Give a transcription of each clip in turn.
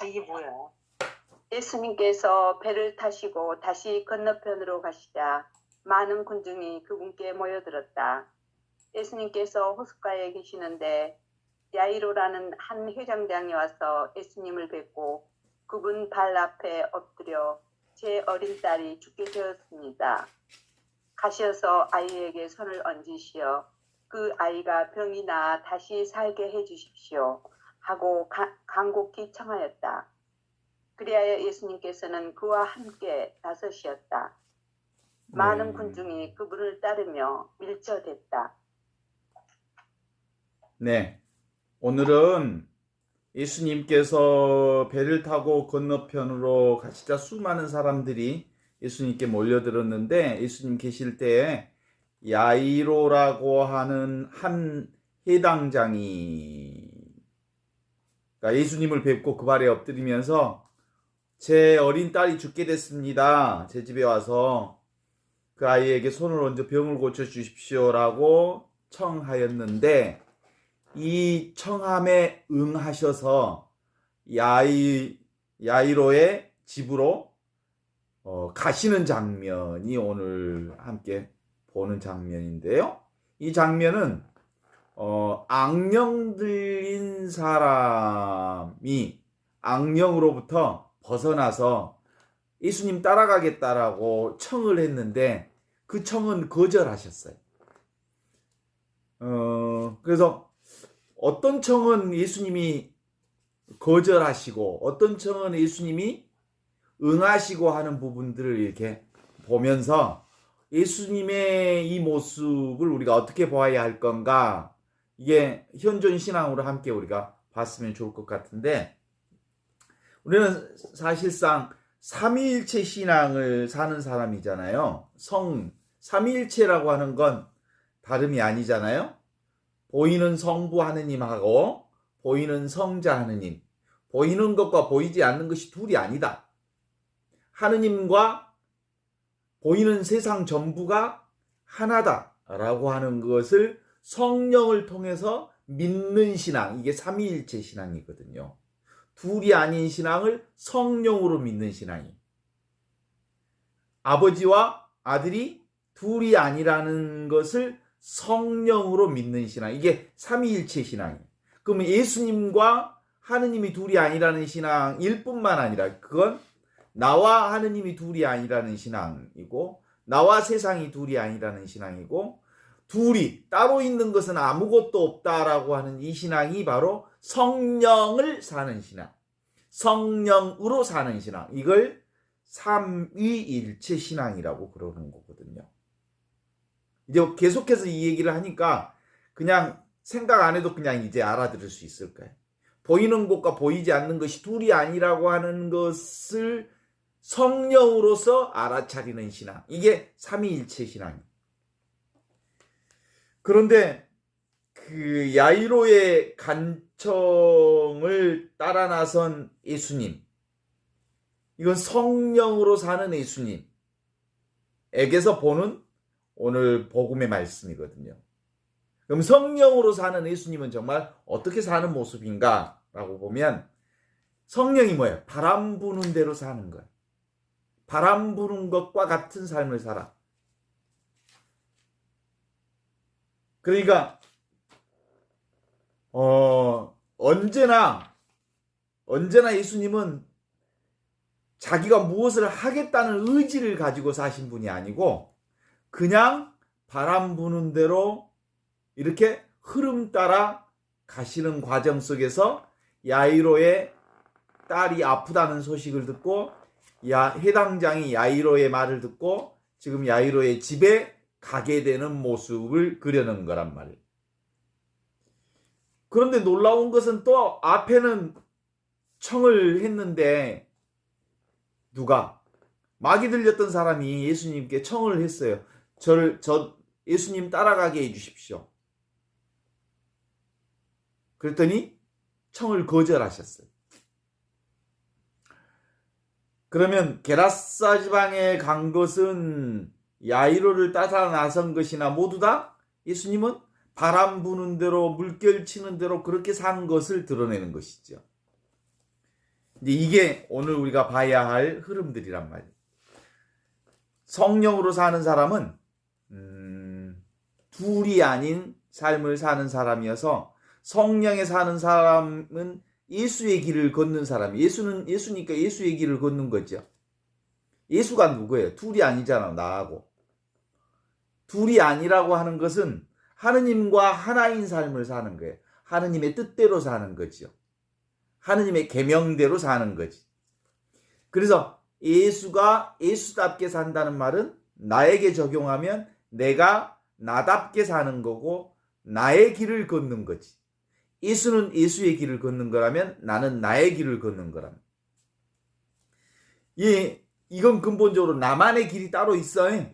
이게 뭐야? 예수님께서 배를 타시고 다시 건너편으로 가시자 많은 군중이 그분께 모여들었다. 예수님께서 호숫가에 계시는데 야이로라는 한 회장장이 와서 예수님을 뵙고 그분 발 앞에 엎드려 제 어린 딸이 죽게 되었습니다. 가셔서 아이에게 손을 얹으시어 그 아이가 병이 나아 다시 살게 해주십시오 하고 간곡히 청하였다. 그리하여 예수님께서는 그와 함께 나서시었다. 많은 군중이 그분을 따르며 밀저댔다. 네, 오늘은 예수님께서 배를 타고 건너편으로 가시자 수많은 사람들이 예수님께 몰려들었는데, 예수님 계실 때에 야이로라고 하는 한 해당장이 예수님을 뵙고 그 발에 엎드리면서 제 어린 딸이 죽게 됐습니다. 제 집에 와서 그 아이에게 손을 얹어 병을 고쳐주십시오라고 청하였는데, 이 청함에 응하셔서 야이로의 집으로 가시는 장면이 오늘 함께 보는 장면인데요. 이 장면은 악령 들린 사람이 악령으로부터 벗어나서 예수님 따라가겠다라고 청을 했는데 그 청은 거절하셨어요. 그래서 어떤 청은 예수님이 거절하시고 어떤 청은 예수님이 응하시고 하는 부분들을 이렇게 보면서 예수님의 이 모습을 우리가 어떻게 보아야 할 건가, 이게 현존 신앙으로 함께 우리가 봤으면 좋을 것 같은데, 우리는 사실상 삼위일체 신앙을 사는 사람이잖아요. 삼위일체라고 하는 건 다름이 아니잖아요. 보이는 성부 하느님하고 보이는 성자 하느님, 보이는 것과 보이지 않는 것이 둘이 아니다. 하느님과 보이는 세상 전부가 하나다라고 하는 것을 성령을 통해서 믿는 신앙, 이게 삼위일체 신앙이거든요. 둘이 아닌 신앙을 성령으로 믿는 신앙이, 아버지와 아들이 둘이 아니라는 것을 성령으로 믿는 신앙, 이게 삼위일체 신앙이에요. 그러면 예수님과 하느님이 둘이 아니라는 신앙일 뿐만 아니라 그건 나와 하느님이 둘이 아니라는 신앙이고, 나와 세상이 둘이 아니라는 신앙이고, 둘이 따로 있는 것은 아무것도 없다라고 하는 이 신앙이 바로 성령을 사는 신앙, 성령으로 사는 신앙, 이걸 삼위일체 신앙이라고 그러는 거거든요. 이제 계속해서 이 얘기를 하니까 그냥 생각 안 해도 그냥 이제 알아들을 수 있을 거예요. 보이는 것과 보이지 않는 것이 둘이 아니라고 하는 것을 성령으로서 알아차리는 신앙, 이게 삼위일체 신앙이에요. 그런데 그 야이로의 간청을 따라 나선 예수님, 이건 성령으로 사는 예수님에게서 보는 오늘 복음의 말씀이거든요. 그럼 성령으로 사는 예수님은 정말 어떻게 사는 모습인가 라고 보면, 성령이 뭐예요? 바람 부는 대로 사는 거예요. 바람 부는 것과 같은 삶을 살아. 그러니까 언제나 예수님은 자기가 무엇을 하겠다는 의지를 가지고 사신 분이 아니고, 그냥 바람 부는 대로 이렇게 흐름 따라 가시는 과정 속에서 야이로의 딸이 아프다는 소식을 듣고 해당장이 야이로의 말을 듣고 지금 야이로의 집에 가게 되는 모습을 그려낸 거란 말이에요. 그런데 놀라운 것은 또 앞에는 청을 했는데 누가? 마귀 들렸던 사람이 예수님께 청을 했어요. 예수님 따라가게 해주십시오. 그랬더니 청을 거절하셨어요. 그러면 게라사 지방에 간 것은 야이로를 따라 나선 것이나 모두 다 예수님은 바람 부는 대로 물결 치는 대로 그렇게 산 것을 드러내는 것이죠. 이제 이게 오늘 우리가 봐야 할 흐름들이란 말이에요. 성령으로 사는 사람은 둘이 아닌 삶을 사는 사람이어서 성령에 사는 사람은 예수의 길을 걷는 사람. 예수니까 예수의 길을 걷는 거죠. 예수가 누구예요? 둘이 아니잖아, 나하고. 둘이 아니라고 하는 것은 하느님과 하나인 삶을 사는 거예요. 하느님의 뜻대로 사는 거죠. 하느님의 계명대로 사는 거지. 그래서 예수가 예수답게 산다는 말은 나에게 적용하면 내가 나답게 사는 거고 나의 길을 걷는 거지. 예수는 예수의 길을 걷는 거라면 나는 나의 길을 걷는 거라면. 이건 근본적으로 나만의 길이 따로 있어요.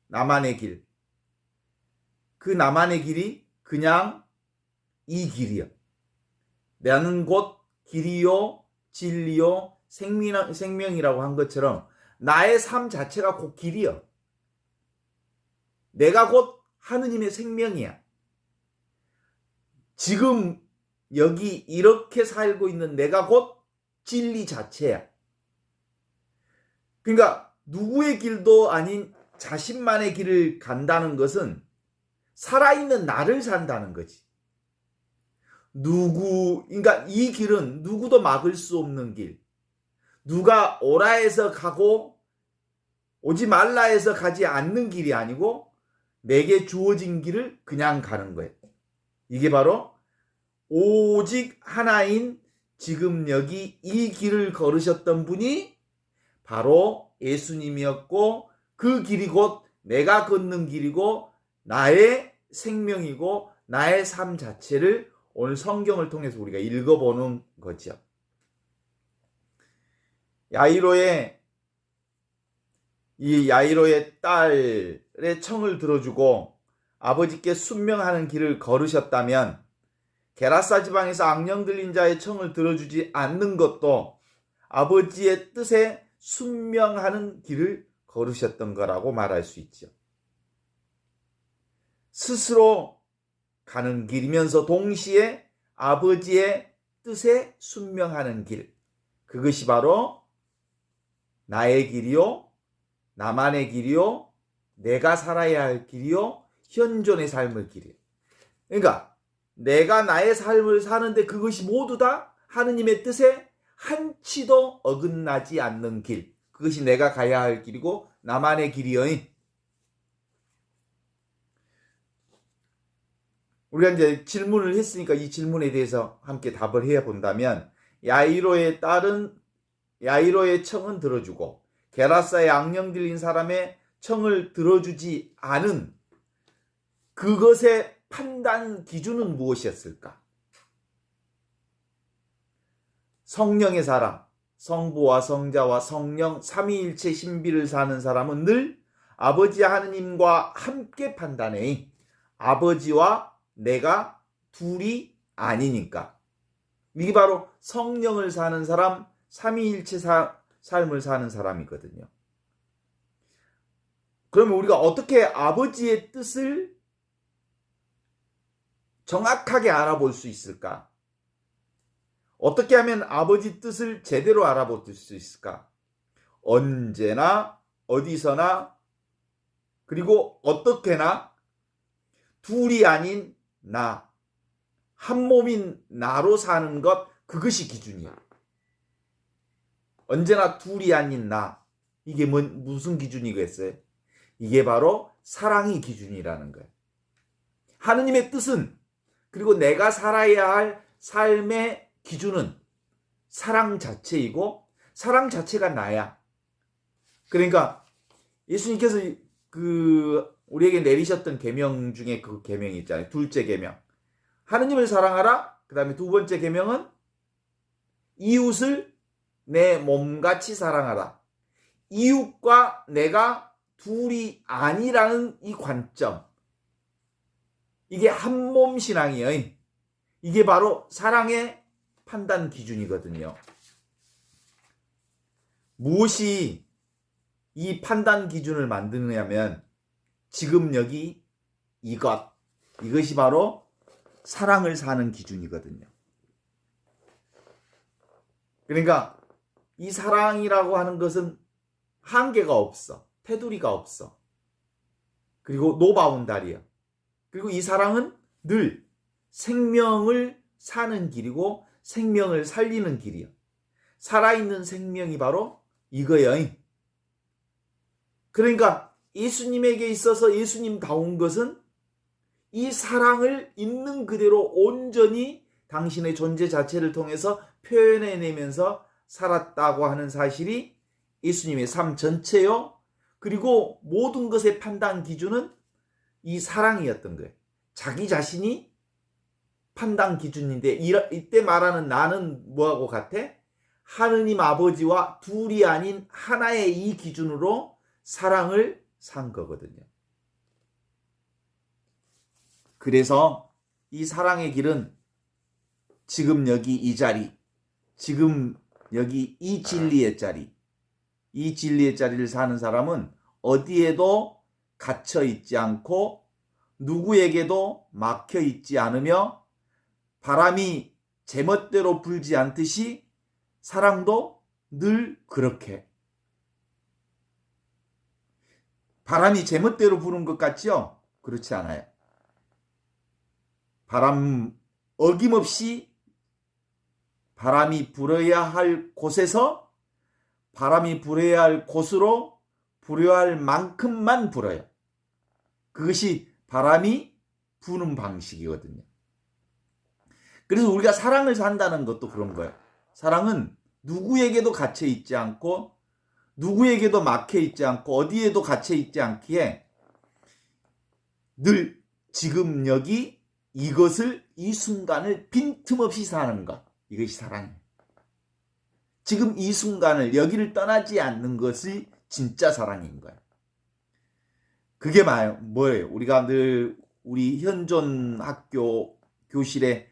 나만의 길. 그 나만의 길이 그냥 이 길이요. 나는 곧 길이요, 진리요, 생명이라고 한 것처럼 나의 삶 자체가 곧 길이요. 내가 곧 하느님의 생명이야. 지금 여기 이렇게 살고 있는 내가 곧 진리 자체야. 그러니까 누구의 길도 아닌 자신만의 길을 간다는 것은 살아있는 나를 산다는 거지. 그러니까 이 길은 누구도 막을 수 없는 길. 누가 오라 해서 가고 오지 말라 해서 가지 않는 길이 아니고 내게 주어진 길을 그냥 가는 거예요. 이게 바로 오직 하나인 지금 여기 이 길을 걸으셨던 분이 바로 예수님이었고 그 길이 곧 내가 걷는 길이고 나의 생명이고 나의 삶 자체를 오늘 성경을 통해서 우리가 읽어보는 거죠. 야이로의 딸의 청을 들어주고 아버지께 순명하는 길을 걸으셨다면 게라사 지방에서 악령 들린 자의 청을 들어주지 않는 것도 아버지의 뜻에 순명하는 길을 걸으셨던 거라고 말할 수 있죠. 스스로 가는 길이면서 동시에 아버지의 뜻에 순명하는 길. 그것이 바로 나의 길이요, 나만의 길이요, 내가 살아야 할 길이요, 현존의 삶의 길이요. 그러니까 내가 나의 삶을 사는데 그것이 모두 다 하느님의 뜻에 한치도 어긋나지 않는 길. 그것이 내가 가야 할 길이고 나만의 길이요. 우리가 이제 질문을 했으니까 이 질문에 대해서 함께 답을 해 본다면 야이로의 청은 들어주고 게라사의 악령 들린 사람의 청을 들어주지 않은 그것의 판단 기준은 무엇이었을까? 성령의 사람, 성부와 성자와 성령 삼위일체 신비를 사는 사람은 늘 아버지 하느님과 함께 판단해. 아버지와 내가 둘이 아니니까. 이게 바로 성령을 사는 사람, 삼위일체 삶을 사는 사람이거든요. 그러면 우리가 어떻게 아버지의 뜻을 정확하게 알아볼 수 있을까? 어떻게 하면 아버지 뜻을 제대로 알아볼 수 있을까? 언제나 어디서나 그리고 어떻게나 둘이 아닌 나, 한 몸인 나로 사는 것, 그것이 기준이야. 언제나 둘이 아닌 나, 이게 무슨 기준이겠어요? 이게 바로 사랑이 기준이라는 거예요. 하느님의 뜻은, 그리고 내가 살아야 할 삶의 기준은 사랑 자체이고 사랑 자체가 나야. 그러니까 예수님께서 우리에게 내리셨던 계명 중에 그 계명이 있잖아요. 둘째 계명. 하느님을 사랑하라. 그 다음에 두 번째 계명은 이웃을 내 몸같이 사랑하라. 이웃과 내가 둘이 아니라는 이 관점. 이게 한 몸 신앙이에요. 이게 바로 사랑의 판단 기준이거든요. 무엇이 이 판단 기준을 만드느냐면 지금 여기 이것이 바로 사랑을 사는 기준이거든요. 그러니까 이 사랑이라고 하는 것은 한계가 없어. 테두리가 없어. 그리고 노바운다리야. 그리고 이 사랑은 늘 생명을 사는 길이고 생명을 살리는 길이야. 살아있는 생명이 바로 이거예요. 그러니까 예수님에게 있어서 예수님다운 것은 이 사랑을 있는 그대로 온전히 당신의 존재 자체를 통해서 표현해내면서 살았다고 하는 사실이 예수님의 삶 전체요. 그리고 모든 것의 판단 기준은 이 사랑이었던 거예요. 자기 자신이 판단 기준인데 이때 말하는 나는 뭐하고 같아? 하느님 아버지와 둘이 아닌 하나의 이 기준으로 사랑을 산 거거든요. 그래서 이 사랑의 길은 지금 여기 이 자리, 지금 여기 이 진리의 자리, 이 진리의 자리를 사는 사람은 어디에도 갇혀 있지 않고 누구에게도 막혀 있지 않으며 바람이 제멋대로 불지 않듯이 사랑도 늘 그렇게. 바람이 제멋대로 부는 것 같지요? 그렇지 않아요. 바람 어김없이 바람이 불어야 할 곳에서 바람이 불어야 할 곳으로 불어야 할 만큼만 불어요. 그것이 바람이 부는 방식이거든요. 그래서 우리가 사랑을 산다는 것도 그런 거예요. 사랑은 누구에게도 갇혀 있지 않고 누구에게도 막혀 있지 않고 어디에도 갇혀 있지 않기에 늘 지금 여기 이것을 이 순간을 빈틈없이 사는 것. 이것이 사랑이에요. 지금 이 순간을 여기를 떠나지 않는 것이 진짜 사랑인 거예요. 그게 뭐예요? 우리가 늘 우리 현존 학교 교실에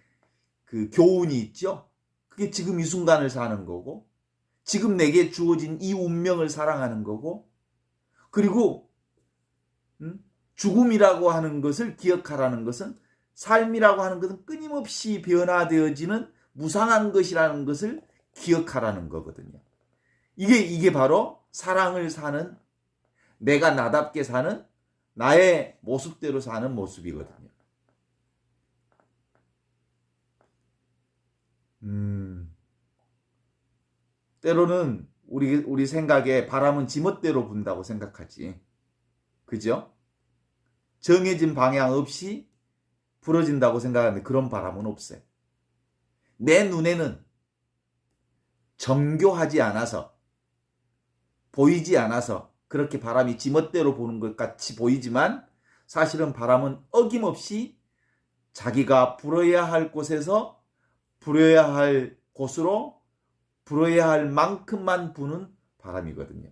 그 교훈이 있죠? 그게 지금 이 순간을 사는 거고 지금 내게 주어진 이 운명을 사랑하는 거고 그리고 죽음이라고 하는 것을 기억하라는 것은 삶이라고 하는 것은 끊임없이 변화되어지는 무상한 것이라는 것을 기억하라는 거거든요. 이게 바로 사랑을 사는 내가 나답게 사는 나의 모습대로 사는 모습이거든요. 때로는 우리 생각에 바람은 지멋대로 분다고 생각하지. 그죠? 정해진 방향 없이 불어진다고 생각하는데 그런 바람은 없어요. 내 눈에는 정교하지 않아서 보이지 않아서 그렇게 바람이 지멋대로 부는 것 같이 보이지만 사실은 바람은 어김없이 자기가 불어야 할 곳에서 불어야 할 곳으로 불어야 할 만큼만 부는 바람이거든요.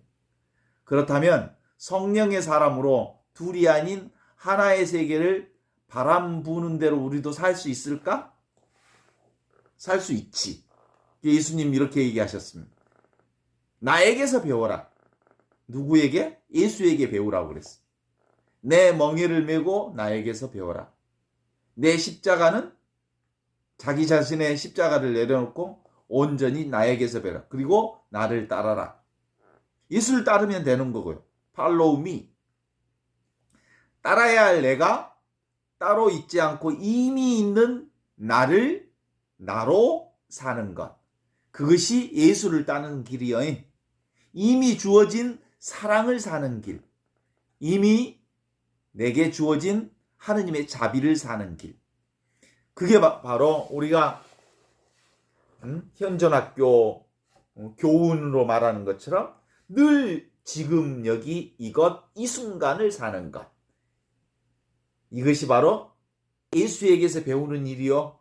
그렇다면 성령의 사람으로 둘이 아닌 하나의 세계를 바람 부는 대로 우리도 살 수 있을까? 살 수 있지. 예수님 이렇게 얘기하셨습니다. 나에게서 배워라. 누구에게? 예수에게 배우라고 그랬어. 내 멍에를 메고 나에게서 배워라. 내 십자가는 자기 자신의 십자가를 내려놓고 온전히 나에게서 배워라. 그리고 나를 따라라. 예수를 따르면 되는 거고요. Follow me. 따라야 할 내가 따로 있지 않고 이미 있는 나를 나로 사는 것. 그것이 예수를 따르는 길이요. 이미 주어진 사랑을 사는 길. 이미 내게 주어진 하느님의 자비를 사는 길. 그게 바로 우리가 현존학교 교훈으로 말하는 것처럼 늘 지금 여기 이것 이 순간을 사는 것. 이것이 바로 예수에게서 배우는 일이요.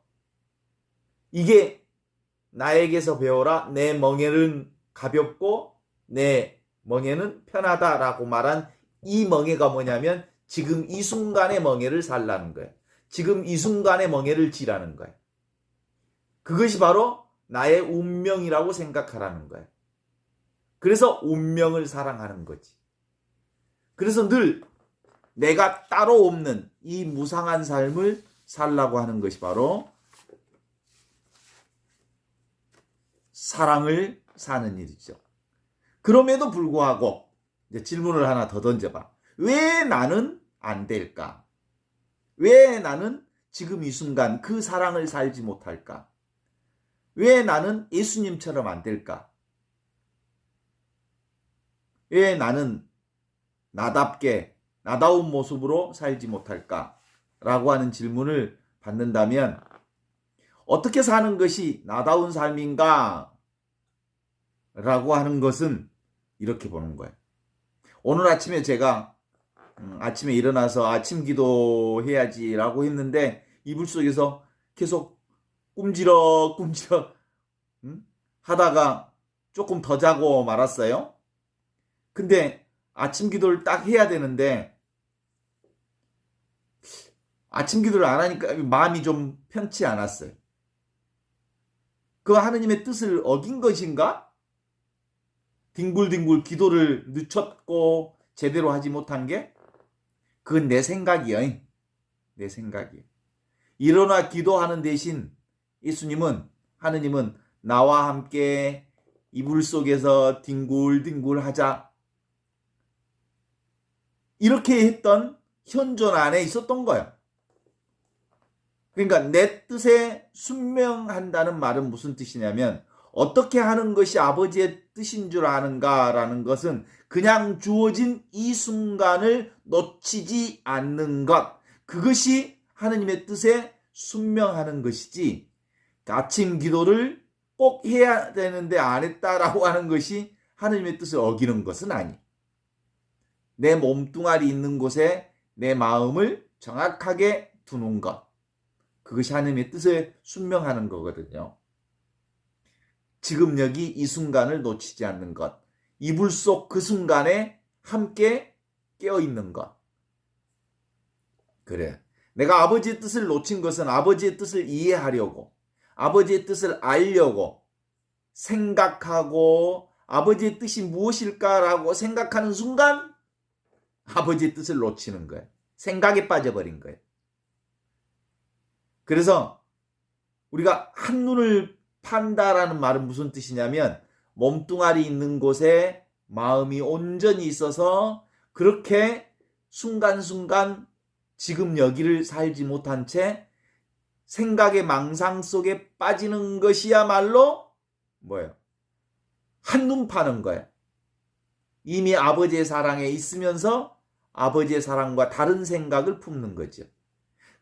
이게 나에게서 배워라. 내 멍에는 가볍고 내 멍에는 편하다라고 말한 이 멍에가 뭐냐면 지금 이 순간의 멍에를 살라는 거예요. 지금 이 순간의 멍에를 지라는 거예요. 그것이 바로 나의 운명이라고 생각하라는 거예요. 그래서 운명을 사랑하는 거지. 그래서 늘 내가 따로 없는 이 무상한 삶을 살라고 하는 것이 바로 사랑을 사는 일이죠. 그럼에도 불구하고 이제 질문을 하나 더 던져봐. 왜 나는 안 될까? 왜 나는 지금 이 순간 그 사랑을 살지 못할까? 왜 나는 예수님처럼 안 될까? 왜 나는 나답게 나다운 모습으로 살지 못할까? 라고 하는 질문을 받는다면 어떻게 사는 것이 나다운 삶인가? 라고 하는 것은 이렇게 보는 거예요. 오늘 아침에 제가 아침에 일어나서 아침 기도해야지 라고 했는데 이불 속에서 계속 꿈지럭 하다가 조금 더 자고 말았어요. 근데 아침 기도를 딱 해야 되는데 아침 기도를 안 하니까 마음이 좀 편치 않았어요. 그 하느님의 뜻을 어긴 것인가? 뒹굴뒹굴 기도를 늦췄고 제대로 하지 못한 게? 그건 내 생각이에요. 내 생각이에요. 일어나 기도하는 대신 하느님은 나와 함께 이불 속에서 뒹굴뒹굴 하자. 이렇게 했던 현존 안에 있었던 거예요. 그러니까 내 뜻에 순명한다는 말은 무슨 뜻이냐면 어떻게 하는 것이 아버지의 뜻인 줄 아는가라는 것은 그냥 주어진 이 순간을 놓치지 않는 것. 그것이 하느님의 뜻에 순명하는 것이지 아침 기도를 꼭 해야 되는데 안 했다라고 하는 것이 하느님의 뜻을 어기는 것은 아니에요. 내 몸뚱아리 있는 곳에 내 마음을 정확하게 두는 것. 그것이 하느님의 뜻에 순명하는 거거든요. 지금 여기 이 순간을 놓치지 않는 것. 이불 속 그 순간에 함께 깨어있는 것. 그래. 내가 아버지의 뜻을 놓친 것은 아버지의 뜻을 이해하려고, 아버지의 뜻을 알려고 생각하고 아버지의 뜻이 무엇일까라고 생각하는 순간 아버지의 뜻을 놓치는 거예요. 생각에 빠져버린 거예요. 그래서 우리가 한눈을 판다라는 말은 무슨 뜻이냐면 몸뚱아리 있는 곳에 마음이 온전히 있어서 그렇게 순간순간 지금 여기를 살지 못한 채 생각의 망상 속에 빠지는 것이야말로 뭐예요? 한눈 파는 거예요. 이미 아버지의 사랑에 있으면서 아버지의 사랑과 다른 생각을 품는 거죠.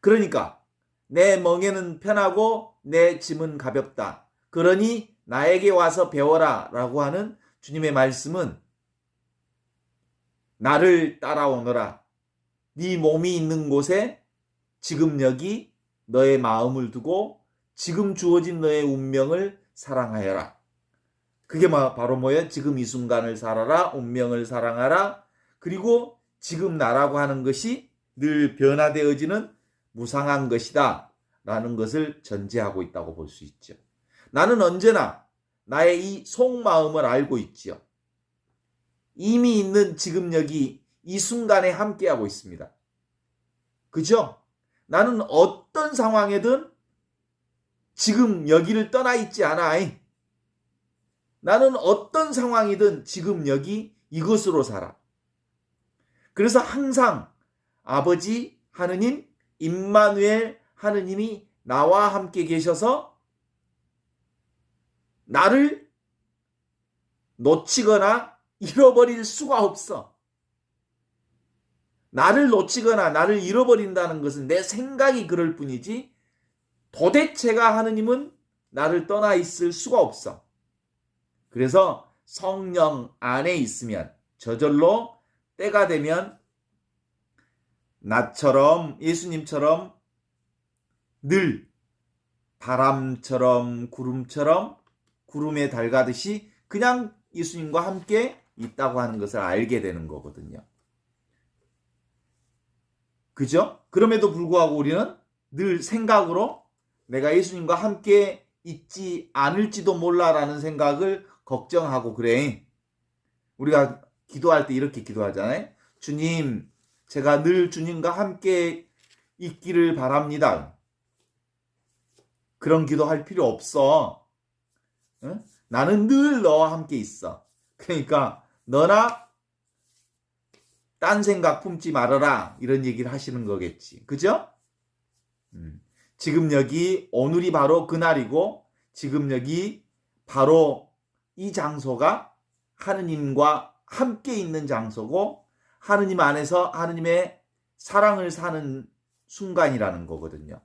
그러니까 내 멍에는 편하고 내 짐은 가볍다. 그러니 나에게 와서 배워라 라고 하는 주님의 말씀은 나를 따라오너라. 네 몸이 있는 곳에 지금 여기 너의 마음을 두고 지금 주어진 너의 운명을 사랑하여라. 그게 바로 뭐예요? 지금 이 순간을 살아라. 운명을 사랑하라. 그리고 지금 나라고 하는 것이 늘 변화되어지는 무상한 것이다 라는 것을 전제하고 있다고 볼 수 있죠. 나는 언제나 나의 이 속마음을 알고 있지요. 이미 있는 지금 여기 이 순간에 함께하고 있습니다. 그죠? 나는 어떤 상황에든 지금 여기를 떠나 있지 않아. 나는 어떤 상황이든 지금 여기 이것으로 살아. 그래서 항상 아버지 하느님, 임마누엘 하느님이 나와 함께 계셔서 나를 놓치거나 잃어버릴 수가 없어. 나를 놓치거나 나를 잃어버린다는 것은 내 생각이 그럴 뿐이지 도대체가 하느님은 나를 떠나 있을 수가 없어. 그래서 성령 안에 있으면 저절로 때가 되면 나처럼 예수님처럼 늘 바람처럼 구름처럼 구름에 달가듯이 그냥 예수님과 함께 있다고 하는 것을 알게 되는 거거든요. 그죠? 그럼에도 불구하고 우리는 늘 생각으로 내가 예수님과 함께 있지 않을지도 몰라라는 생각을 걱정하고 그래. 우리가 기도할 때 이렇게 기도하잖아요. 주님, 제가 늘 주님과 함께 있기를 바랍니다. 그런 기도할 필요 없어. 응? 나는 늘 너와 함께 있어. 그러니까 너나 딴 생각 품지 말아라. 이런 얘기를 하시는 거겠지. 그죠? 지금 여기 오늘이 바로 그날이고 지금 여기 바로 이 장소가 하느님과 함께 있는 장소고 하느님 안에서 하느님의 사랑을 사는 순간이라는 거거든요.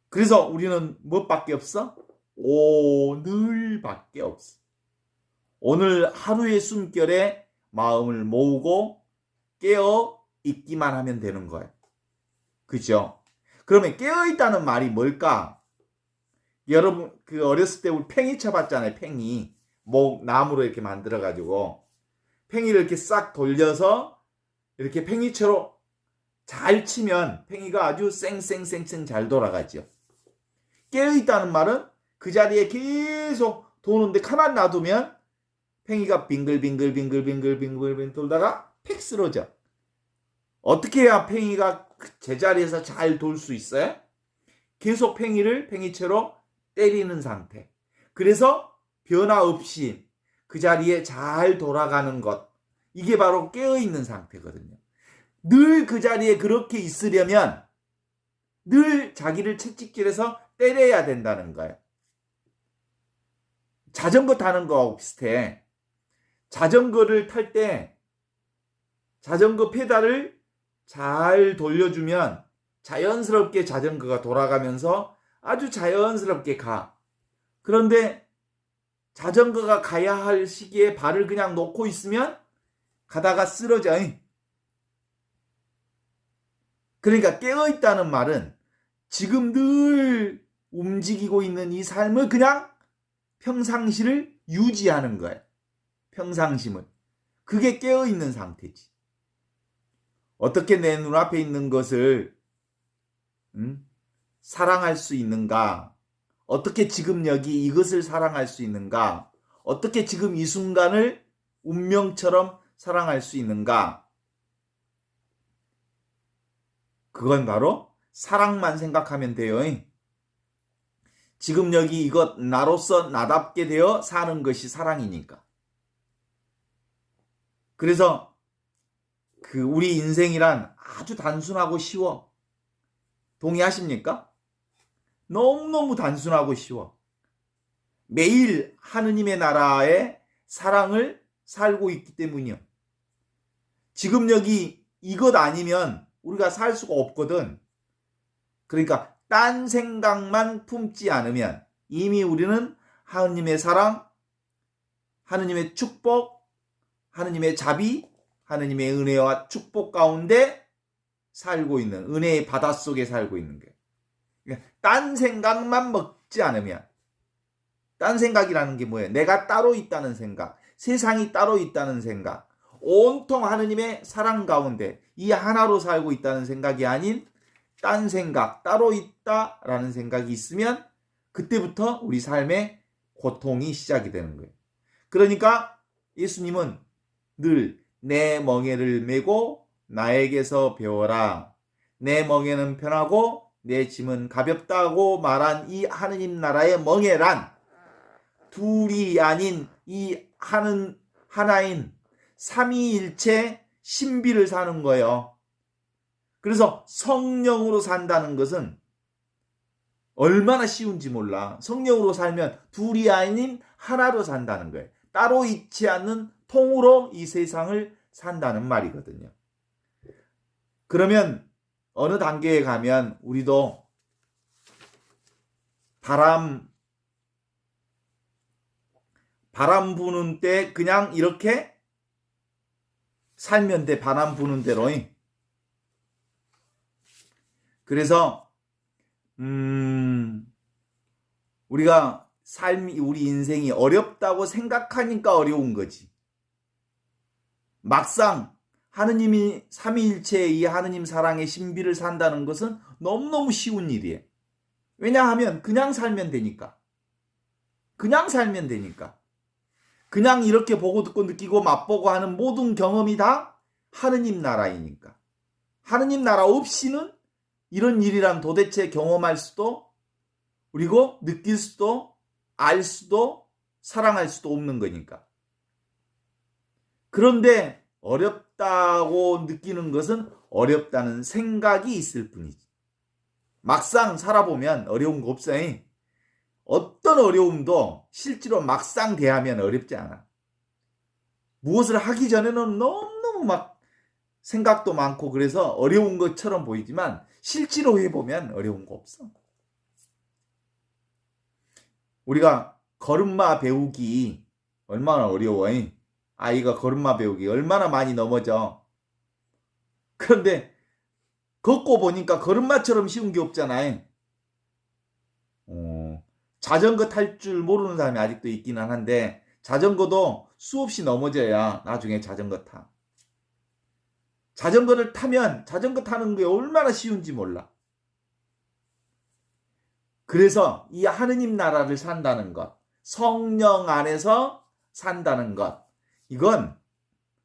그래서 우리는 무엇밖에 없어? 오늘밖에 없어. 오늘 하루의 숨결에 마음을 모으고 깨어 있기만 하면 되는 거예요. 그죠? 그러면 깨어 있다는 말이 뭘까? 여러분 그 어렸을 때 우리 팽이 쳐봤잖아요. 팽이 목 나무로 이렇게 만들어 가지고 팽이를 이렇게 싹 돌려서 이렇게 팽이채로 잘 치면 팽이가 아주 쌩쌩쌩쌩 잘 돌아가죠. 깨어있다는 말은 그 자리에 계속 도는데 가만 놔두면 팽이가 빙글빙글 돌다가 팩 쓰러져. 어떻게 해야 팽이가 제자리에서 잘 돌 수 있어요? 계속 팽이를 팽이채로 때리는 상태. 그래서 변화 없이 그 자리에 잘 돌아가는 것. 이게 바로 깨어있는 상태거든요. 늘 그 자리에 그렇게 있으려면 늘 자기를 채찍질해서 때려야 된다는 거예요. 자전거 타는 거하고 비슷해. 자전거를 탈 때 자전거 페달을 잘 돌려주면 자연스럽게 자전거가 돌아가면서 아주 자연스럽게 가. 그런데 자전거가 가야 할 시기에 발을 그냥 놓고 있으면 가다가 쓰러져. 그러니까 깨어있다는 말은 지금 늘 움직이고 있는 이 삶을 그냥 평상시를 유지하는 거예요. 평상심을. 그게 깨어있는 상태지. 어떻게 내 눈앞에 있는 것을 사랑할 수 있는가? 어떻게 지금 여기 이것을 사랑할 수 있는가? 어떻게 지금 이 순간을 운명처럼 사랑할 수 있는가? 그건 바로 사랑만 생각하면 돼요. 지금 여기 이것 나로서 나답게 되어 사는 것이 사랑이니까. 그래서 그 우리 인생이란 아주 단순하고 쉬워. 동의하십니까? 너무너무 단순하고 쉬워. 매일 하느님의 나라의 사랑을 살고 있기 때문이요. 지금 여기 이것 아니면 우리가 살 수가 없거든. 그러니까 딴 생각만 품지 않으면 이미 우리는 하느님의 사랑, 하느님의 축복, 하느님의 자비, 하느님의 은혜와 축복 가운데 살고 있는, 은혜의 바닷속에 살고 있는 거예요. 그러니까 딴 생각만 먹지 않으면, 딴 생각이라는 게 뭐예요? 내가 따로 있다는 생각, 세상이 따로 있다는 생각, 온통 하느님의 사랑 가운데 이 하나로 살고 있다는 생각이 아닌 딴 생각, 따로 있다라는 생각이 있으면 그때부터 우리 삶의 고통이 시작이 되는 거예요. 그러니까 예수님은 늘 내 멍에를 메고 나에게서 배워라. 내 멍에는 편하고 내 짐은 가볍다고 말한 이 하느님 나라의 멍에란 둘이 아닌 이 하나인 삼위일체 신비를 사는 거예요. 그래서 성령으로 산다는 것은 얼마나 쉬운지 몰라. 성령으로 살면 둘이 아닌 하나로 산다는 거예요. 따로 있지 않는 통으로 이 세상을 산다는 말이거든요. 그러면 어느 단계에 가면 우리도 바람 부는 때 그냥 이렇게 살면 돼. 바람 부는 대로. 그래서 우리가 우리 인생이 어렵다고 생각하니까 어려운 거지. 막상 하느님이 삼위일체의 이 하느님 사랑의 신비를 산다는 것은 너무너무 쉬운 일이에요. 왜냐하면 그냥 살면 되니까. 그냥 살면 되니까. 그냥 이렇게 보고 듣고 느끼고 맛보고 하는 모든 경험이 다 하느님 나라이니까. 하느님 나라 없이는 이런 일이란 도대체 경험할 수도 그리고 느낄 수도 알 수도 사랑할 수도 없는 거니까. 그런데 어렵다고 느끼는 것은 어렵다는 생각이 있을 뿐이지. 막상 살아보면 어려운 거 없어요. 어떤 어려움도 실제로 막상 대하면 어렵지 않아. 무엇을 하기 전에는 너무너무 막 생각도 많고 그래서 어려운 것처럼 보이지만 실제로 해보면 어려운 거 없어. 우리가 걸음마 배우기 얼마나 어려워요. 아이가 걸음마 배우기 얼마나 많이 넘어져. 그런데 걷고 보니까 걸음마처럼 쉬운 게 없잖아요. 자전거 탈 줄 모르는 사람이 아직도 있기는 한데 자전거도 수없이 넘어져야 나중에 자전거 타. 자전거를 타면 자전거 타는 게 얼마나 쉬운지 몰라. 그래서 이 하느님 나라를 산다는 것, 성령 안에서 산다는 것, 이건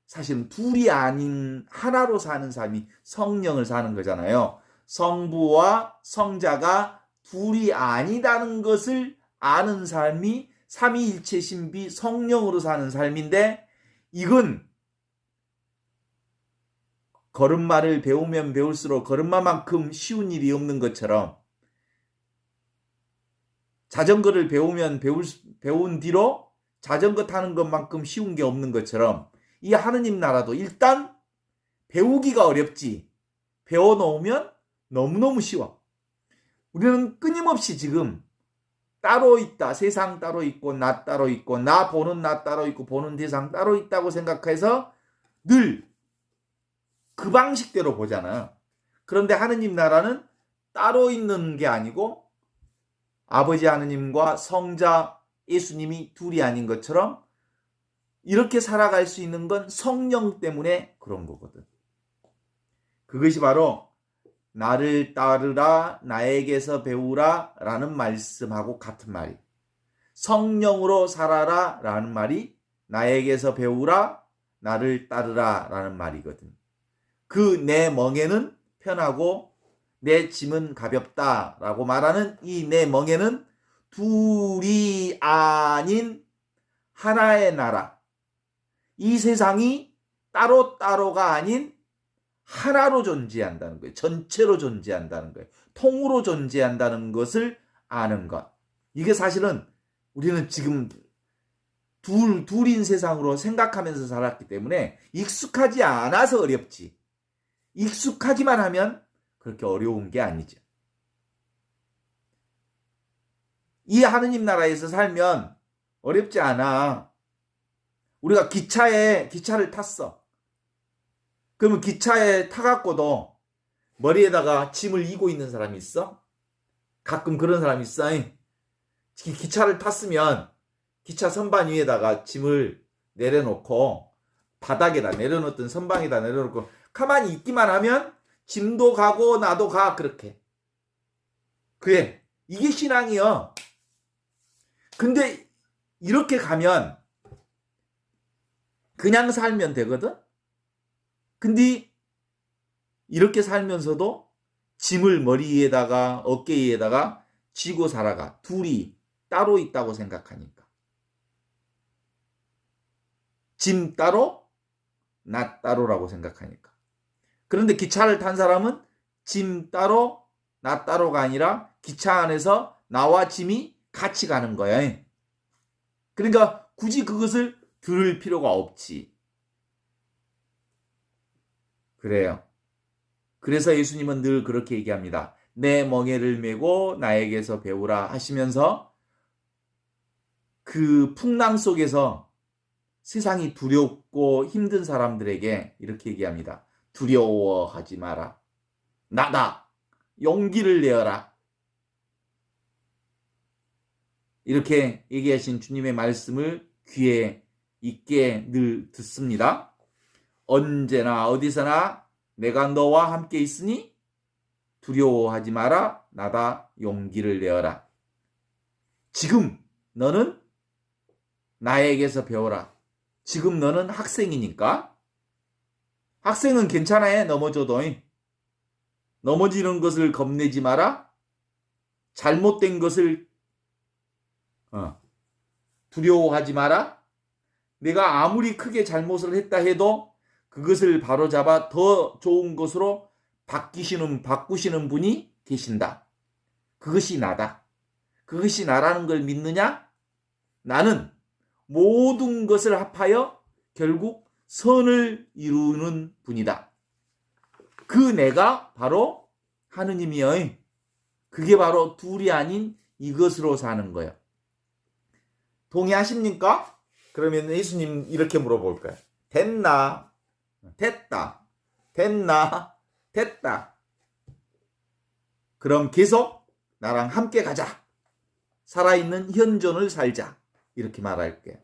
사실은 둘이 아닌 하나로 사는 삶이 성령을 사는 거잖아요. 성부와 성자가 둘이 아니다는 것을 아는 삶이 삼위일체 신비 성령으로 사는 삶인데, 이건 걸음마를 배우면 배울수록 걸음마만큼 쉬운 일이 없는 것처럼 자전거를 배우면 배운 뒤로 자전거 타는 것만큼 쉬운 게 없는 것처럼 이 하느님 나라도 일단 배우기가 어렵지 배워놓으면 너무너무 쉬워. 우리는 끊임없이 지금 따로 있다. 세상 따로 있고 나 따로 있고 나 보는 나 따로 있고 보는 세상 따로 있다고 생각해서 늘 그 방식대로 보잖아. 그런데 하느님 나라는 따로 있는 게 아니고 아버지 하느님과 성자 예수님이 둘이 아닌 것처럼 이렇게 살아갈 수 있는 건 성령 때문에 그런 거거든. 그것이 바로 나를 따르라 나에게서 배우라 라는 말씀하고 같은 말이, 성령으로 살아라 라는 말이 나에게서 배우라 나를 따르라 라는 말이거든. 그 내 멍에는 편하고 내 짐은 가볍다 라고 말하는 이 내 멍에는 둘이 아닌 하나의 나라, 이 세상이 따로따로가 아닌 하나로 존재한다는 거예요. 전체로 존재한다는 거예요. 통으로 존재한다는 것을 아는 것. 이게 사실은 우리는 지금 둘인 세상으로 생각하면서 살았기 때문에 익숙하지 않아서 어렵지. 익숙하기만 하면 그렇게 어려운 게 아니죠. 이 하느님 나라에서 살면 어렵지 않아. 우리가 기차를 탔어. 그러면 기차에 타갖고도 머리에다가 짐을 이고 있는 사람이 있어? 가끔 그런 사람이 있어. 기차를 탔으면 기차 선반 위에다가 짐을 내려놓고 바닥에다 내려놓든 선방에다 내려놓고 가만히 있기만 하면 짐도 가고 나도 가. 그렇게. 그래. 이게 신앙이요. 근데 이렇게 가면 그냥 살면 되거든? 근데 이렇게 살면서도 짐을 머리 위에다가 어깨 위에다가 쥐고 살아가. 둘이 따로 있다고 생각하니까. 짐 따로, 나 따로라고 생각하니까. 그런데 기차를 탄 사람은 짐 따로, 나 따로가 아니라 기차 안에서 나와 짐이 같이 가는 거야. 그러니까 굳이 그것을 들을 필요가 없지. 그래요. 그래서 예수님은 늘 그렇게 얘기합니다. 내 멍에를 메고 나에게서 배우라 하시면서 그 풍랑 속에서 세상이 두렵고 힘든 사람들에게 이렇게 얘기합니다. 두려워하지 마라. 나다. 용기를 내어라. 이렇게 얘기하신 주님의 말씀을 귀에 있게 늘 듣습니다. 언제나 어디서나 내가 너와 함께 있으니 두려워하지 마라. 나다. 용기를 내어라. 지금 너는 나에게서 배워라. 지금 너는 학생이니까. 학생은 괜찮아. 넘어져도. 넘어지는 것을 겁내지 마라. 잘못된 것을 두려워하지 마라. 내가 아무리 크게 잘못을 했다 해도 그것을 바로잡아 더 좋은 것으로 바꾸시는 분이 계신다. 그것이 나다. 그것이 나라는 걸 믿느냐? 나는 모든 것을 합하여 결국 선을 이루는 분이다. 그 내가 바로 하느님이여. 그게 바로 둘이 아닌 이것으로 사는 거예요. 동의하십니까? 그러면 예수님 이렇게 물어볼까요? 됐나? 됐다. 됐나? 됐다. 그럼 계속 나랑 함께 가자. 살아있는 현존을 살자. 이렇게 말할게요.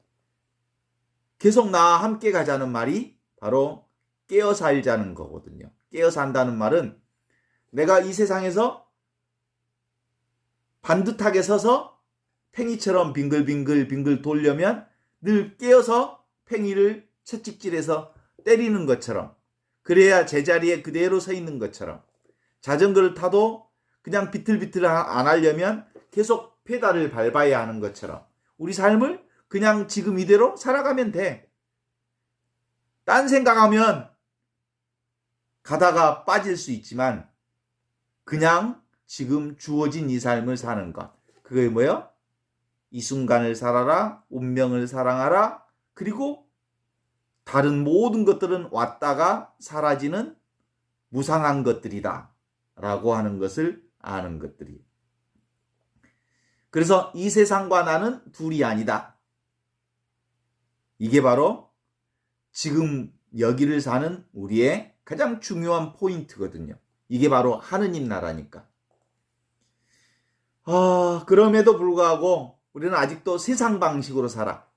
계속 나와 함께 가자는 말이 바로 깨어 살자는 거거든요. 깨어 산다는 말은 내가 이 세상에서 반듯하게 서서 팽이처럼 빙글빙글 돌려면 늘 깨어서 팽이를 채찍질해서 때리는 것처럼, 그래야 제자리에 그대로 서 있는 것처럼, 자전거를 타도 그냥 비틀비틀 안 하려면 계속 페달을 밟아야 하는 것처럼 우리 삶을 그냥 지금 이대로 살아가면 돼. 딴 생각하면 가다가 빠질 수 있지만 그냥 지금 주어진 이 삶을 사는 것. 그게 뭐예요? 이 순간을 살아라, 운명을 사랑하라, 그리고 다른 모든 것들은 왔다가 사라지는 무상한 것들이다 라고 하는 것을 아는 것들이에요. 그래서 이 세상과 나는 둘이 아니다. 이게 바로 지금 여기를 사는 우리의 가장 중요한 포인트거든요. 이게 바로 하느님 나라니까. 그럼에도 불구하고 우리는 아직도 세상 방식으로 살아.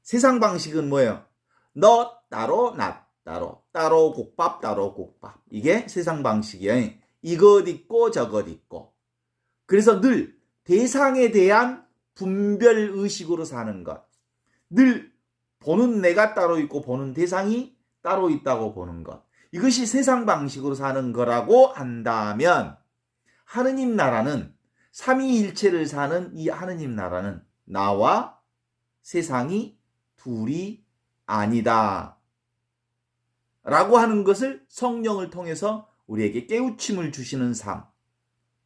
세상 방식은 뭐예요? 너 따로 나 따로, 따로 국밥 따로 국밥. 이게 세상 방식이에요. 이것 있고 저것 있고. 그래서 늘 대상에 대한 분별 의식으로 사는 것. 늘 보는 내가 따로 있고 보는 대상이 따로 있다고 보는 것. 이것이 세상 방식으로 사는 거라고 한다면 하느님 나라는 삼위일체를 사는 이 하느님 나라는 나와 세상이 둘이 아니다 라고 하는 것을 성령을 통해서 우리에게 깨우침을 주시는 삶.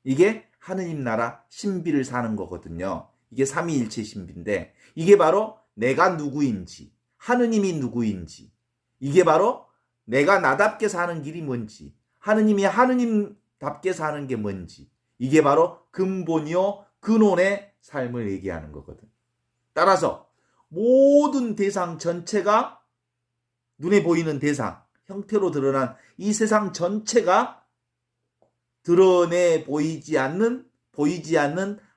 이게 하느님 나라 신비를 사는 거거든요. 이게 삼위일체 신비인데 이게 바로 내가 누구인지, 하느님이 누구인지, 이게 바로 내가 나답게 사는 길이 뭔지, 하느님이 하느님답게 사는 게 뭔지, 이게 바로 근본이요 근원의 삶을 얘기하는 거거든. 따라서 모든 대상 전체가, 눈에 보이는 대상, 형태로 드러난 이 세상 전체가 드러내 보이지 않는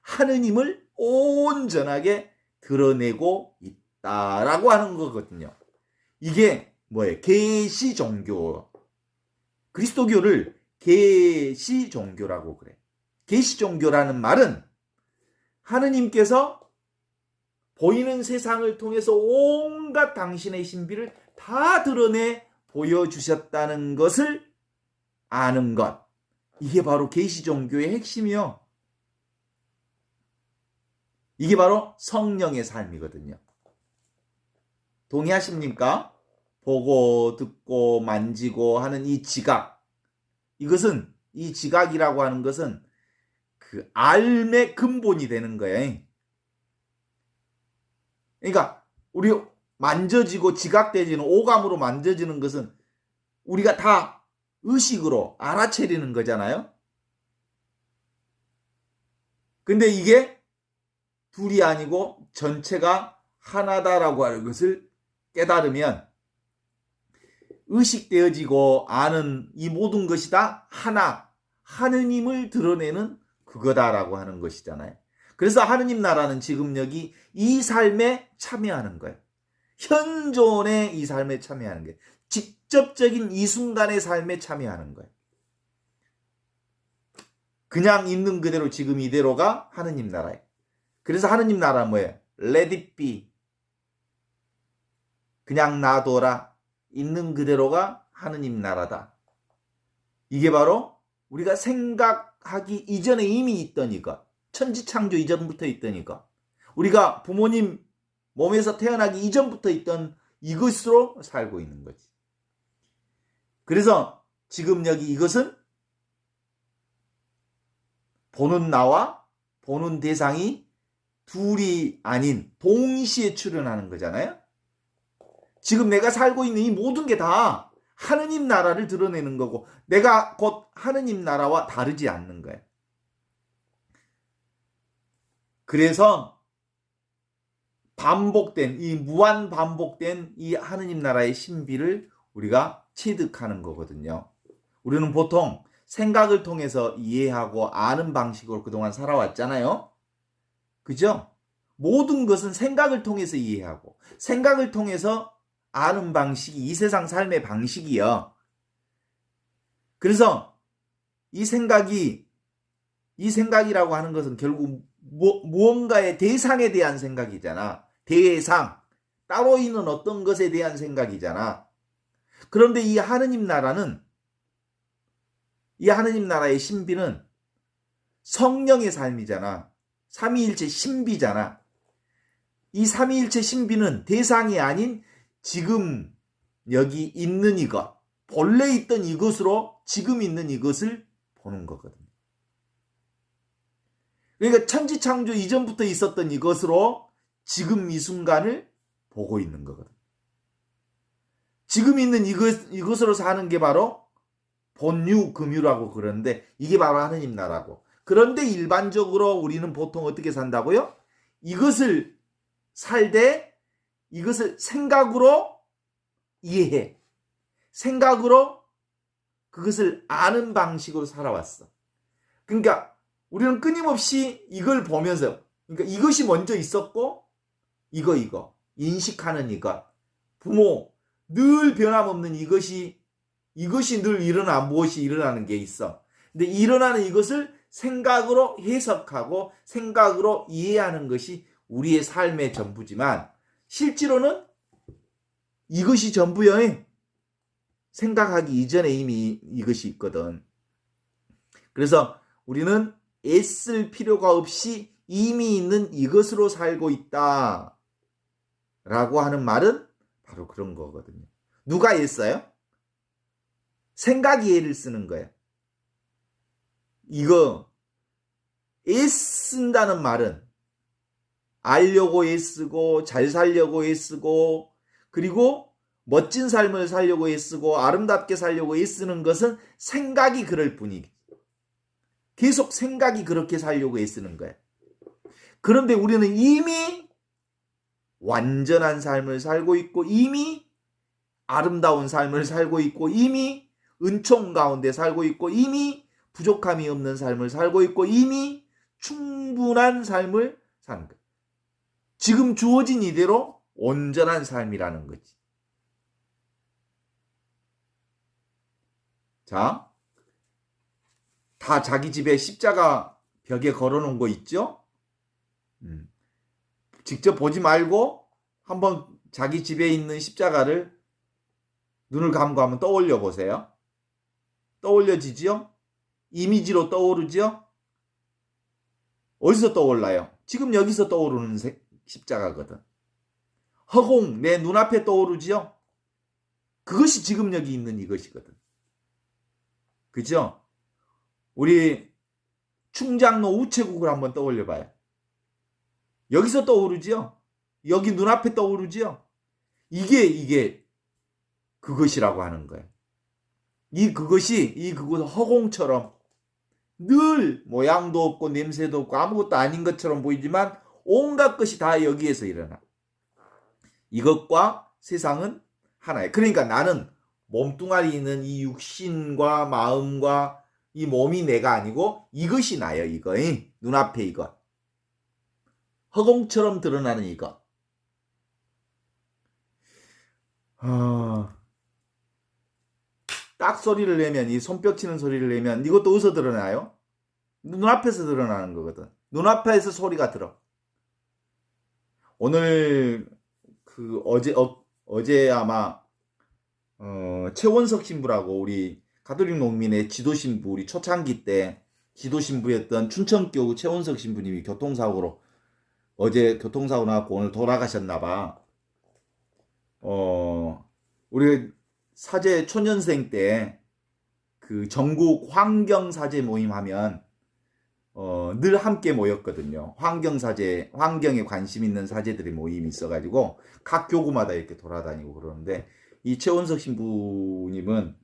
하느님을 온전하게 드러내고 있다라고 하는 거거든요. 이게 뭐예요? 계시 종교. 그리스도교를 계시 종교라고 그래. 계시 종교라는 말은 하느님께서 보이는 세상을 통해서 온갖 당신의 신비를 다 드러내 보여주셨다는 것을 아는 것. 이게 바로 계시 종교의 핵심이요. 이게 바로 성령의 삶이거든요. 동의하십니까? 보고 듣고 만지고 하는 이 지각. 이것은, 이 지각이라고 하는 것은 그 알의 근본이 되는 거예요. 그러니까 우리 만져지고 지각되지는, 오감으로 만져지는 것은 우리가 다 의식으로 알아차리는 거잖아요. 근데 이게 둘이 아니고 전체가 하나다라고 하는 것을 깨달으면 의식되어지고 아는 이 모든 것이 다 하나, 하느님을 드러내는 그거다라고 하는 것이잖아요. 그래서 하느님 나라는 지금 여기 이 삶에 참여하는 거예요. 현존의 이 삶에 참여하는 거예요. 직접적인 이 순간의 삶에 참여하는 거예요. 그냥 있는 그대로 지금 이대로가 하느님 나라예요. 그래서 하느님 나라는 뭐예요? Let it be. 그냥 놔둬라. 있는 그대로가 하느님 나라다. 이게 바로 우리가 생각하기 이전에 이미 있던 이것. 천지창조 이전부터 있던 이것. 우리가 부모님 몸에서 태어나기 이전부터 있던 이것으로 살고 있는 거지. 그래서 지금 여기 이것은 보는 나와 보는 대상이 둘이 아닌 동시에 출현하는 거잖아요. 지금 내가 살고 있는 이 모든 게 다 하느님 나라를 드러내는 거고 내가 곧 하느님 나라와 다르지 않는 거예요. 그래서 반복된 이 무한 반복된 이 하느님 나라의 신비를 우리가 체득하는 거거든요. 우리는 보통 생각을 통해서 이해하고 아는 방식으로 그동안 살아왔잖아요. 그죠? 모든 것은 생각을 통해서 이해하고 생각을 통해서 아는 방식이 이 세상 삶의 방식이요. 그래서 이 생각이라고 하는 것은 결국 무언가의 대상에 대한 생각이잖아. 대상, 따로 있는 어떤 것에 대한 생각이잖아. 그런데 이 하느님 나라의 신비는 성령의 삶이잖아. 삼위일체 신비잖아. 이 삼위일체 신비는 대상이 아닌 지금 여기 있는 이것, 본래 있던 이것으로 지금 있는 이것을 보는 거거든. 그러니까 천지창조 이전부터 있었던 이것으로 지금 이 순간을 보고 있는 거거든. 지금 있는 이것으로 사는 게 바로 본유, 금유라고 그러는데 이게 바로 하느님 나라고. 그런데 일반적으로 우리는 보통 어떻게 산다고요? 이것을 살되 이것을 생각으로 이해해. 생각으로 그것을 아는 방식으로 살아왔어. 그러니까 우리는 끊임없이 이걸 보면서 그러니까 이것이 먼저 있었고 이거 인식하는 이것 부모 늘 변함없는 이것이 늘 일어나 무엇이 일어나는 게 있어. 근데 일어나는 이것을 생각으로 해석하고 생각으로 이해하는 것이 우리의 삶의 전부지만 실제로는 이것이 전부여. 생각하기 이전에 이미 이것이 있거든. 그래서 우리는 애쓸 필요가 없이 이미 있는 이것으로 살고 있다 라고 하는 말은 바로 그런 거거든요. 누가 애써요? 생각이 애를 쓰는 거예요. 이거 애쓴다는 말은 알려고 애쓰고 잘 살려고 애쓰고 그리고 멋진 삶을 살려고 애쓰고 아름답게 살려고 애쓰는 것은 생각이 그럴 뿐이지. 계속 생각이 그렇게 살려고 애쓰는 거예요. 그런데 우리는 이미 완전한 삶을 살고 있고 이미 아름다운 삶을 살고 있고 이미 은총 가운데 살고 있고 이미 부족함이 없는 삶을 살고 있고 이미 충분한 삶을 사는 거예요. 지금 주어진 이대로 온전한 삶이라는 거지. 자, 다 자기 집에 십자가 벽에 걸어놓은 거 있죠? 직접 보지 말고 한번 자기 집에 있는 십자가를 눈을 감고 한번 떠올려 보세요. 떠올려지지요? 이미지로 떠오르죠? 어디서 떠올라요? 지금 여기서 떠오르는 십자가거든. 허공 내 눈앞에 떠오르지요? 그것이 지금 여기 있는 이것이거든. 그죠? 우리 충장로 우체국을 한번 떠올려 봐요. 여기서 떠오르지요? 여기 눈앞에 떠오르지요? 이게 그것이라고 하는 거예요. 그것이 허공처럼 늘 모양도 없고 냄새도 없고 아무것도 아닌 것처럼 보이지만 온갖 것이 다 여기에서 일어나. 이것과 세상은 하나예요. 그러니까 나는 몸뚱아리 있는 이 육신과 마음과 이 몸이 내가 아니고 이것이 나예요. 이거 눈앞에 이것. 허공처럼 드러나는 이것. 딱 소리를 내면 이 손뼉 치는 소리를 내면 이것도 어디서 드러나요? 눈앞에서 드러나는 거거든. 눈앞에서 소리가 들어. 오늘 어제 아마 최원석 신부라고 우리 가톨릭 농민의 지도 신부 우리 초창기 때 지도 신부였던 춘천교구 최원석 신부님이 교통사고로 어제 교통사고 나갖고 오늘 돌아가셨나봐. 우리 사제 초년생 때 그 전국 환경사제 모임 하면 늘 함께 모였거든요. 환경사제, 환경에 관심 있는 사제들의 모임이 있어가지고 각 교구마다 이렇게 돌아다니고 그러는데, 이 최원석 신부님은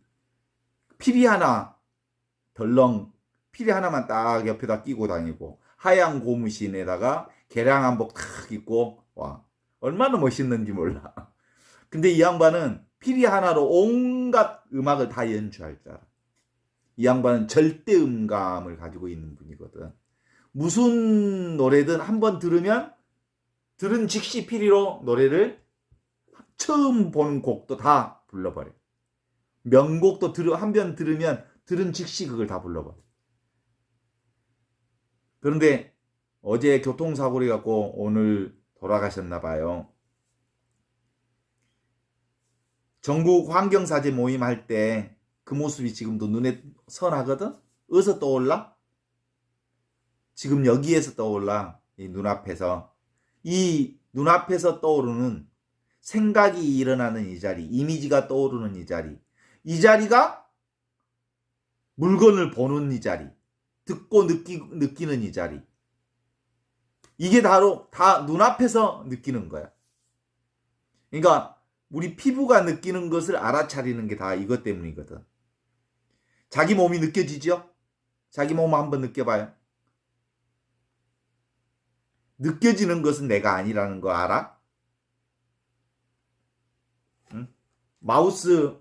피리 하나 덜렁, 피리 하나만 딱 옆에다 끼고 다니고 하얀 고무신에다가 개량 한복 탁 입고 와, 얼마나 멋있는지 몰라. 근데 이 양반은 피리 하나로 온갖 음악을 다 연주할 줄 알아. 이 양반은 절대 음감을 가지고 있는 분이거든. 무슨 노래든 한번 들으면 들은 즉시 피리로 노래를 처음 보는 곡도 다 불러버려. 명곡도 한 번 들으면 들은 즉시 그걸 다 불러버려. 그런데 어제 교통사고를 갖고 오늘 돌아가셨나 봐요. 전국 환경사제 모임 할 때 그 모습이 지금도 눈에 선하거든? 어디서 떠올라? 지금 여기에서 떠올라. 이 눈앞에서. 이 눈앞에서 떠오르는 생각이 일어나는 이 자리, 이미지가 떠오르는 이 자리. 이 자리가 물건을 보는 이 자리, 듣고 느끼는 이 자리. 이게 바로 다 눈앞에서 느끼는 거야. 그러니까 우리 피부가 느끼는 것을 알아차리는 게 다 이것 때문이거든. 자기 몸이 느껴지죠? 자기 몸 한번 느껴봐요. 느껴지는 것은 내가 아니라는 거 알아? 응? 마우스는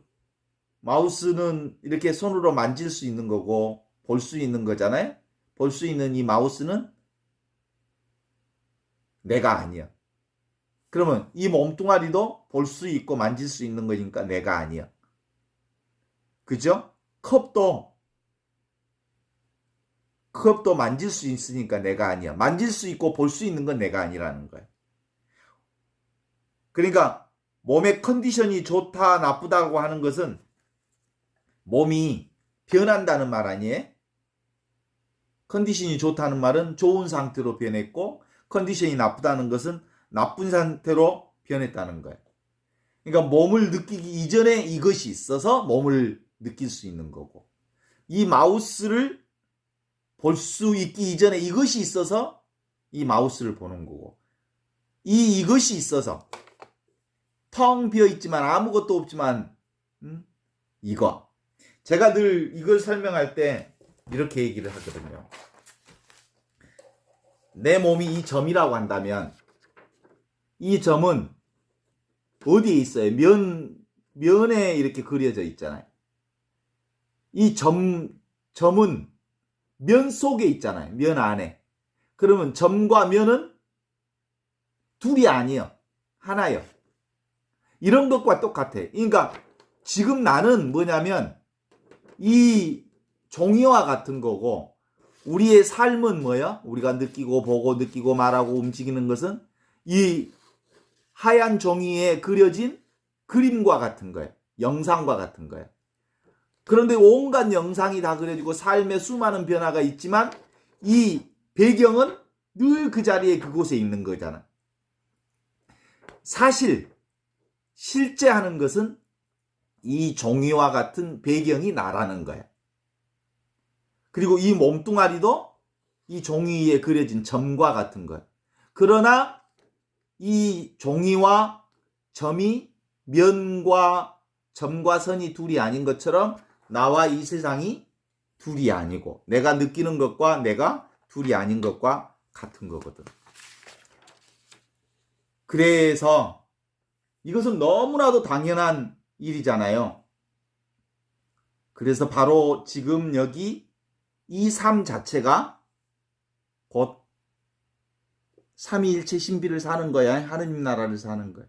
이렇게 손으로 만질 수 있는 거고 볼 수 있는 거잖아요? 볼 수 있는 이 마우스는 내가 아니야. 그러면 이 몸뚱아리도 볼 수 있고 만질 수 있는 거니까 내가 아니야. 그죠? 컵도 만질 수 있으니까 내가 아니야. 만질 수 있고 볼 수 있는 건 내가 아니라는 거야. 그러니까 몸의 컨디션이 좋다 나쁘다고 하는 것은 몸이 변한다는 말 아니에요? 컨디션이 좋다는 말은 좋은 상태로 변했고, 컨디션이 나쁘다는 것은 나쁜 상태로 변했다는 거예요. 그러니까 몸을 느끼기 이전에 이것이 있어서 몸을 느낄 수 있는 거고, 이 마우스를 볼 수 있기 이전에 이것이 있어서 이 마우스를 보는 거고, 이것이 있어서 텅 비어 있지만 아무것도 없지만 이거. 제가 늘 이걸 설명할 때 이렇게 얘기를 하거든요. 내 몸이 이 점이라고 한다면 이 점은 어디에 있어요? 면에 이렇게 그려져 있잖아요. 이 점은 면 속에 있잖아요. 면 안에. 그러면 점과 면은 둘이 아니에요. 하나예요. 이런 것과 똑같아. 그러니까 지금 나는 뭐냐면 이 종이와 같은 거고, 우리의 삶은 뭐야? 우리가 느끼고 보고 느끼고 말하고 움직이는 것은 이 하얀 종이에 그려진 그림과 같은 거예요. 영상과 같은 거예요. 그런데 온갖 영상이 다 그려지고 삶의 수많은 변화가 있지만 이 배경은 늘 그 자리에 그곳에 있는 거잖아. 실제 하는 것은 이 종이와 같은 배경이 나라는 거야. 그리고 이 몸뚱아리도 이 종이 위에 그려진 점과 같은 거야. 그러나 이 종이와 점이 면과 점과 선이 둘이 아닌 것처럼 나와 이 세상이 둘이 아니고, 내가 느끼는 것과 내가 둘이 아닌 것과 같은 거거든. 그래서 이것은 너무나도 당연한 일이잖아요. 그래서 바로 지금 여기 이 삶 자체가 곧 삼위일체 신비를 사는 거야. 하느님 나라를 사는 거야.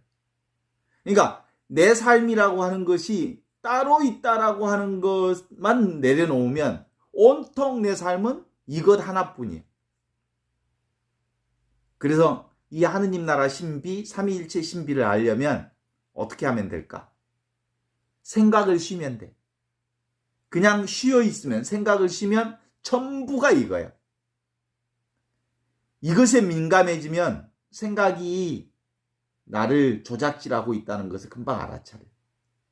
그러니까 내 삶이라고 하는 것이 따로 있다라고 하는 것만 내려놓으면 온통 내 삶은 이것 하나뿐이에요. 그래서 이 하느님 나라 신비, 삼위일체 신비를 알려면 어떻게 하면 될까? 생각을 쉬면 돼. 그냥 쉬어 있으면, 생각을 쉬면 전부가 이거예요. 이것에 민감해지면 생각이 나를 조작질하고 있다는 것을 금방 알아차려.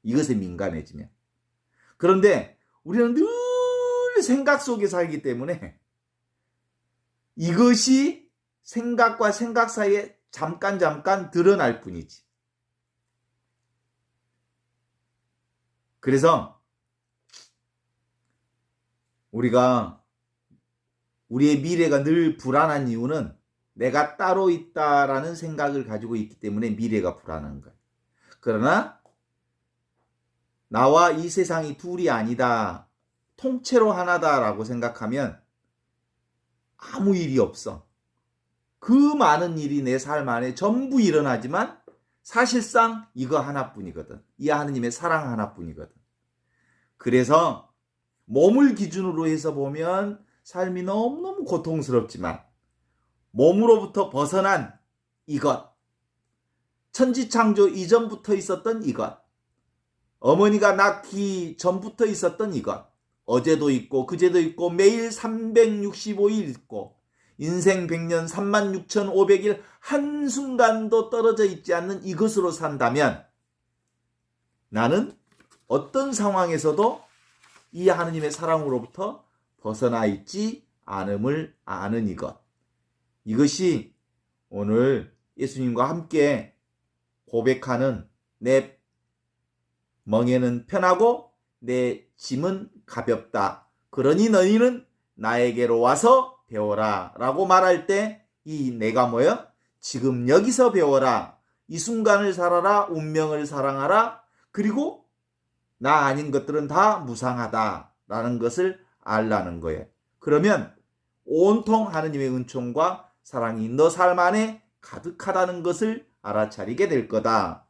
이것에 민감해지면. 그런데 우리는 늘 생각 속에 살기 때문에 이것이 생각과 생각 사이에 잠깐 드러날 뿐이지. 그래서 우리가 우리의 미래가 늘 불안한 이유는 내가 따로 있다라는 생각을 가지고 있기 때문에 미래가 불안한 거야. 그러나 나와 이 세상이 둘이 아니다, 통째로 하나다라고 생각하면 아무 일이 없어. 그 많은 일이 내 삶 안에 전부 일어나지만 사실상 이거 하나뿐이거든. 이 하느님의 사랑 하나뿐이거든. 그래서 몸을 기준으로 해서 보면 삶이 너무너무 고통스럽지만 몸으로부터 벗어난 이것, 천지창조 이전부터 있었던 이것, 어머니가 낳기 전부터 있었던 이것, 어제도 있고 그제도 있고 매일 365일 있고 인생 100년 36,500일 한순간도 떨어져 있지 않는 이것으로 산다면 나는 어떤 상황에서도 이 하느님의 사랑으로부터 벗어나 있지 않음을 아는 이것. 이것이 오늘 예수님과 함께 고백하는 내 멍에는 편하고 내 짐은 가볍다. 그러니 너희는 나에게로 와서 배워라 라고 말할 때 이 내가 뭐야? 지금 여기서 배워라. 이 순간을 살아라. 운명을 사랑하라. 그리고 나 아닌 것들은 다 무상하다라는 것을 알라는 거예요. 그러면 온통 하느님의 은총과 사랑이 너 삶 안에 가득하다는 것을 알아차리게 될 거다.